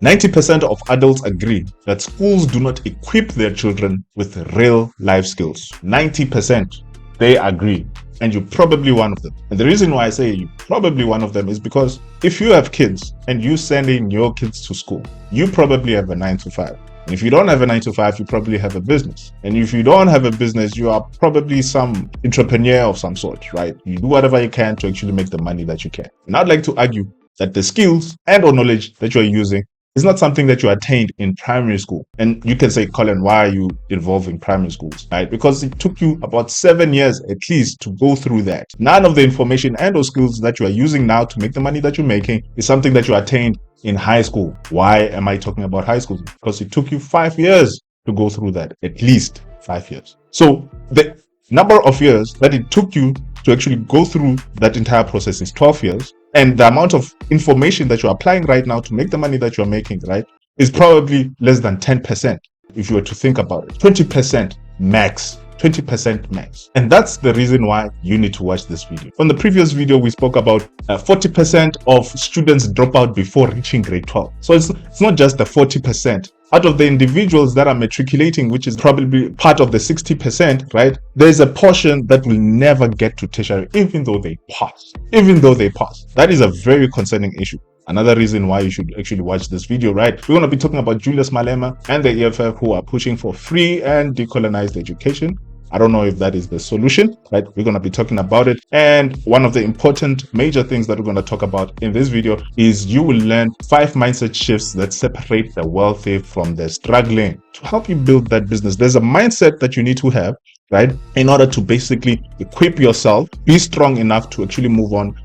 90% of adults agree that schools do not equip their children with real life skills. 90%, they agree. And you're probably one of them. And the reason why I say you're probably one of them is because if you have kids and you send in your kids to school, you probably have a 9 to 5. And if you don't have a 9 to 5, you probably have a business. And if you don't have a business, you are probably some entrepreneur of some sort, right? You do whatever you can to actually make the money that you can. And I'd like to argue that the skills and or knowledge that you're using is not something that you attained in primary school. And you can say, Colin, why are you involved in primary schools, right? Because it took you about 7 years at least to go through that. None of the information and or skills that you are using now to make the money that you're making is something that you attained in high school. Why am I talking about high school? Because it took you 5 years to go through that, at least 5 years. So the number of years that it took you to actually go through that entire process is 12 years. And the amount of information that you're applying right now to make the money that you're making, right, is probably less than 10% if you were to think about it. 20% max. 20% max. And that's the reason why you need to watch this video. On the previous video, we spoke about 40% of students drop out before reaching grade 12. So it's not just the 40%. Out of the individuals that are matriculating, which is probably part of the 60%, right? There's a portion that will never get to tertiary, even though they pass. Even though they pass. That is a very concerning issue. Another reason why you should actually watch this video, right? We're going to be talking about Julius Malema and the EFF who are pushing for free and decolonized education. I don't know if that is the solution, right? We're going to be talking about it. And one of the important major things that we're going to talk about in this video is you will learn 5 mindset shifts that separate the wealthy from the struggling to help you build that business. There's a mindset that you need to have, right? In order to basically equip yourself, be strong enough to actually move on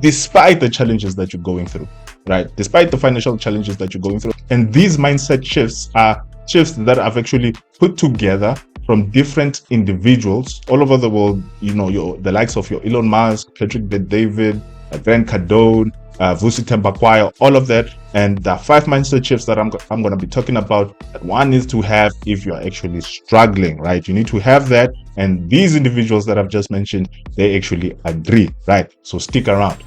despite the challenges that you're going through, right? Despite the financial challenges that you're going through. And these mindset shifts are shifts that I've actually put together from different individuals all over the world, you know, the likes of your Elon Musk, Patrick Bet-David, Grant Cardone, Vusi Thembekwayo, all of that. And the 5 mindset shifts that I'm going to be talking about, that one needs to have if you're actually struggling, right? You need to have that. And these individuals that I've just mentioned, they actually agree, right? So stick around.